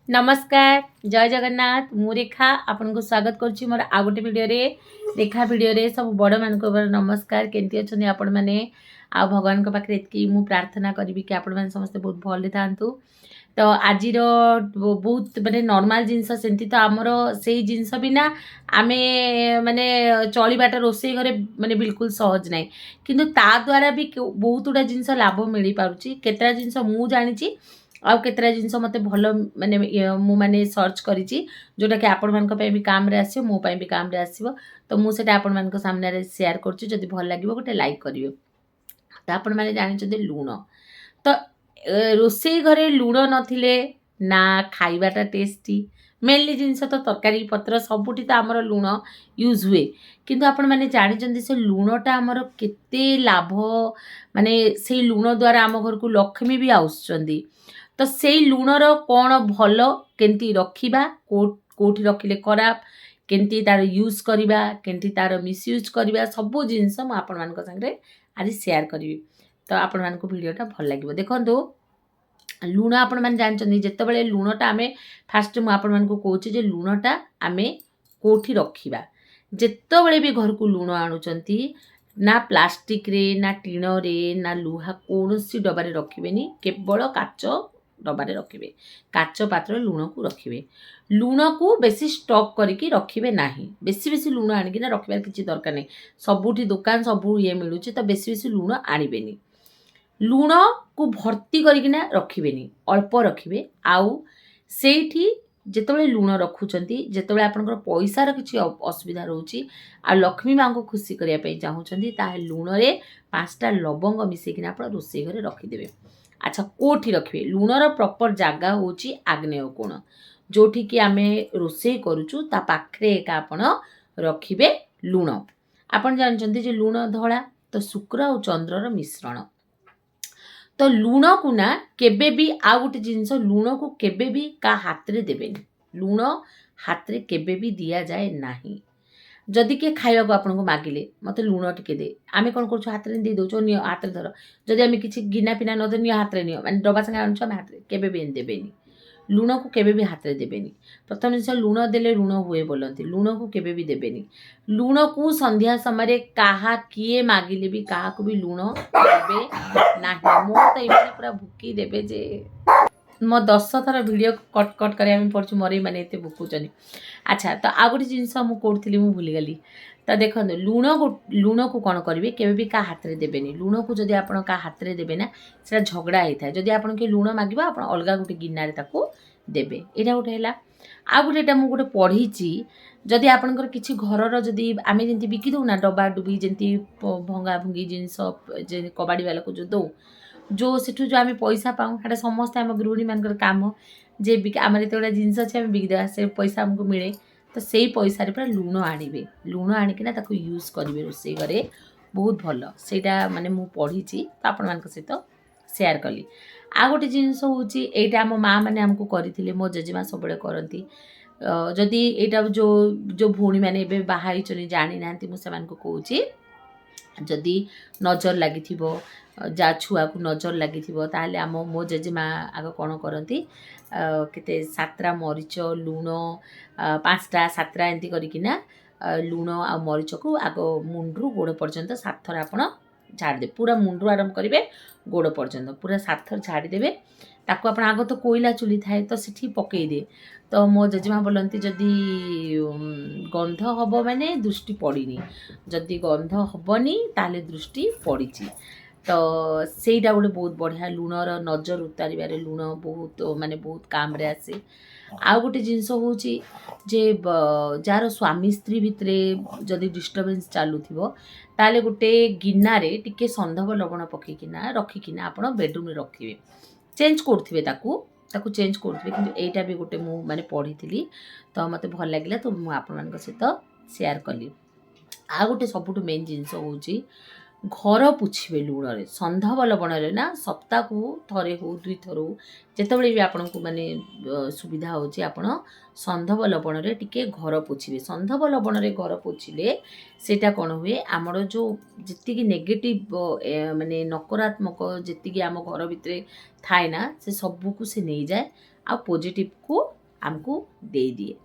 नमस्कार जय जगन्नाथ मु रेखा आपन को स्वागत करुच्ची मोर आ गोटे वीडियो रे रेखा वीडियो रे सब बड़ मान को नमस्कार केंती अछनी आपण माने आ भगवान को पाखरे एतकी मु प्रार्थना करिवि कि आपण माने समस्त बहुत भले थांतु। तो आज बहुत माने नॉर्मल जिनस सेंती तो आमर से जिनस बिना आमे माने चलीबाटा रोसे घरे माने बिल्कुल सहज नाही किंतु ता द्वारा भी बहुत गुडा जिनस लाभ मिली पारुची केतरा जिनस मु जानिची आउ केतरा जिनस मते भल माने मु माने सर्च करिची जोटा कि आपण मान भी काम रे आसीबो मो भी काम रे आसीबो। तो मु सेटा आपण मान सामने रे शेयर करची जदि भल लागिबो गोटे लाइक करिवे। तो आपण माने जानिचते लूण तो रोसे घरे लूण नथिले ना खाइबाटा टेस्टी मेनली जिनस तो तरकारी पत्र सबुठी तो आमर लूण यूज हुए किंतु आपण माने जानिचंती से लूणटा आमर केते लाभ माने से लूण द्वारा आम घर को लक्ष्मी भी आउछंदी। तो से लूणर कौन भल केंती रखिबा कोठी रखिले खराब केंती तार यूज करिबा केंती तार मिसयूज करिबा सब जिनस म आपण मान संगे आज शेयर करिवि। तो आपण मान को वीडियोटा भल लागिवो देखंतु लूण आपण मान जानचंदी जेतेबेले लूणटा आमे फास्ट मु आपण मान को कहूची जे लूणटा आमे कोठी रखिबा जेतेबेले भी घर को लूण आणुचंती ना प्लास्टिक रे ना टीण रे ना लुहा कोनोसी डबारे रखिबेनी केवल काच डबारे रखिबे काच पात्र लूण को रखिबे लूण को बेसी स्टॉक करके रखिबे नाही बेसी बेसी लूण आनिकी ना रखिबार किछि दरकार नै सबुठी दुकान सबु ये मिलुची तो बेसी बेसी लूण आनिबेनी लूण को भर्ती करके रखिबेनी अल्प रखिबे आउ सेठी जेतेबेले लूण रखुचंती जेतेबेले आपनकर पैसार किछि असुविधा रहउची आ लक्ष्मी मां को खुशी करिया पई चाहउचंती ता लूण रे 5टा लवंग मिसेकिना आपण रोसे घरे रखि देबे। अच्छा कोठी रखिबे लूणर प्रॉपर जागा होची आग्नेय कोण जोठी कि आमे रोसे करूचु ता पाखरे एका आपण रखिबे लूण। आपण जानचंती जे लूण धळा तो शुक्र और चंद्रर मिश्रण तो लूण को ना केबे भी आ गोटे जिनस लूण को केबे भी का हाथ रे देबेनी लूण हाथ रे केबे भी दिया जाए नाही। जदि किए खाइबा को आपन को मागिले मते लूण टिके दे आमे कोन करछु हाथ रे दे दोचो नियो हाथ रे धर जदि आमे किछि गिना पिना न दे नियो हाथ रे नियो माने डबा संगे आणछु आमे हाथ रे केबे भी देबेनी लूण को केबे भी हाथ रे देबेनी। प्रथम जिनस लूण देले ऋण हुए बोलंती लूण को केबे भी देबेनी लूण को संध्या समय रे काहा किए मागिले भी काहा को भी लूण देबे नाही। मो तो इमाने पूरा भुकी देबे जे मो 10 थर वीडियो कट कट करिया में पड़छु मरे माने एते भुकुचनी। अच्छा तो आ गोटे जिनस मु कोडथिली मु भूली गली तो देखो लूण को कौन करेंगे केवे भी का हाथ रे देबेनी लूण को जदि आपण का हाथ रे देबे ना सेटा झगड़ा होता है जदि आपण के लूण मागिबा आपण अलगा गोटे गिन्ना रे ताको देबे एटा गोटे हैला। आ गोटेटा मु गोटे पढ़ीची जदि आपणकर किछि घरर जदि आमे जेंति बिकी दउ ना डबा डुबी जेंति भंगा भंगी जिनस जे कबाड़ी वाला को जो दउ जो सेठु जो आमे पैसा पाऊ हाटा समस्त आम गृहिणी मानकर काम जे आमर एतगुड़ा जिनस अच्छे आम बिकिदेवा से पैसा आमको मिले तो से पैसा पूरा लूण आनिबे लूण आनिकिना ताको यूज करेंगे रोसे घरे बहुत भल सेटा माने मु पढ़ीची तो आपण मान सहित शेयर कली। आ गोटे जिनस होची एटा आम माँ मैंने आमको करथिले मो जेजेमा सबले करती जदि एटा जो जो भौणी मैंने एबे बाहा होइचनी जानि नांती मु सेमान को कहूची जदि नजर लगी जा छुआ को नजर लगी ताहले आम मो जेजेमा आग कौन करती केते 7टा मरीच लूण 5टा 7टा एंती करिकिना लूण आ मरीच को आग मुंडरू गोड़ पर्यंत 7 थर आपण झाड़ी दे पूरा मुंडरू आरंभ करेंगे गोड़ पर्यंत पूरा 7 थर झाड़ी देवे ताको आपण आग तो कोईला चुली थाए तो सेठी पकई दे। तो मो जेजेमा बोलती जदि गंध हब माने दृष्टि पड़ीनी जदि गंध हबनी ताले दृष्टि पड़ी तो सेटा गोटे बहुत बढ़िया लूणर नजर उतारे लूण बहुत माने बहुत काम रे आसे। आ गोटे जिनस होची जे जार स्वामी स्त्री भितरे जदि डिस्टर्बेंस चालू थिबो ताले गोटे गिन्ना रे टिके संधव लवण पकेकिना रखिकिना आपण बेडरूम रे रखिबे चेंज करथिबे ताकू चेंज करथिबे किंतु एटा भी गोटे मु माने पढ़ीथिली तो मते भल लागिला तो मु आपण मान सहित शेयर कली। आ गोटे सबुठ मेन जिनस होची घर पोछिबे लूण रे संधव लवण रे ना सप्ताह को थरे हो 2 थर हो जेतेबेले भी आपण को माने सुविधा होची आपण संधव लवण रे टिके घर पोछिबे संधव लवण रे घर पोछिले सेटा कोन हुए आमर जो जितिकी नेगेटिव माने नकारात्मक जितिकी आम घर भितरे थाए ना से सबू को से नहीं जाए आ पॉजिटिव को आमको दे दिए।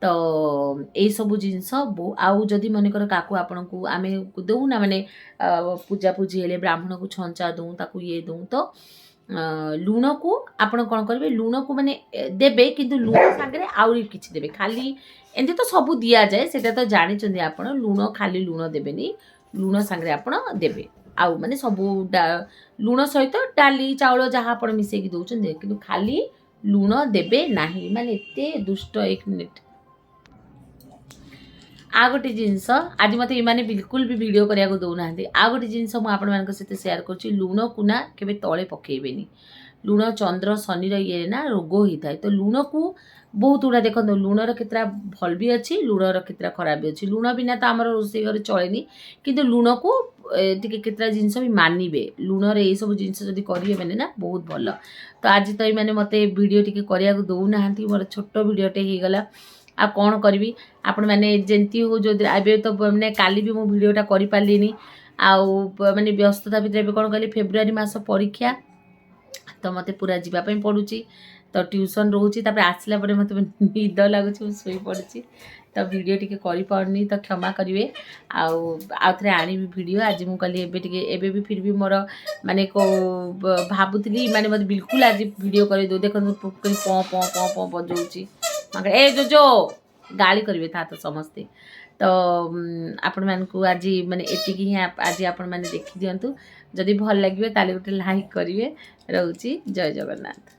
तो यही सब जिनस आउ जदि मनकर काकू आपण को आम दऊ ना माने पूजा पूजी हेले ब्राह्मण को छंचा दऊ ताकू ये दऊ तो लुण को आपण कौन करेंगे लुण को माने देबे किंतु लुण सागरे आउरी किछि देबे खाली एमती तो सब दिया जाए सेटा तो जानी आपण लुण खाली लुण देबेनी लुण सागरे आपण देबे आउ माने सब लुण सहित डाली चाउल जहाँ आपण मिसेकी दउछन किंतु खाली लुण देबे नाही माने एते दुष्ट। 1 मिनिट आ गोटे जिनस आज मत इमाने बिल्कुल भी वीडियो करिया को दउना आ गोटे जिनस मु आपण मान सहित शेयर करछि लुण को ना केबे तळे पकेइबेनी लुण चंद्र शनि ये ना रोग होता है तो लुण को बहुत गुड़ा देखो लुणर केतरा भल भी अच्छी लुणर केतरा खराब भी अच्छी लुण बिना तो आम रोषे घर चलेनी किंतु लुण को केतरा जिनस भी मानवे लुणर ये सब जिनस जदि करेंगे मैंने ना बहुत भल। तो आज तो मैंने मत वीडियो टी करिया को दौना मोर छोट वीडियोटे हो गला आ कौन करी आपण मैंने जमती हो जो ए तो मैंने काली भी मो वीडियोटा कर पार्ली आउ माने व्यस्तता भितर कौन कह फेब्रुआरी मास परीक्षा तो मत पूरा जीवाई पड़ुची तो ट्यूशन रोचे आसला मत निद लगुच शोई पड़ी तो वीडियो टी करनी तो क्षमा करेंगे आउ थे आनी वीडियो आज मुझे कहली एबे भी फिर भी मोर माने को भावुली माने मत बिल्कुल आज वीडियो कर दो देख पँ पँ पँ पँ बजाऊँगी ए जो जो गाली करेंगे था तो समस्ते तो आपण मानकु आज माने एतिकी ही आज आपण माने देखि दियंतु जदि भल लगे ताले गोटे लाइक करेंगे। रोची जय जगन्नाथ।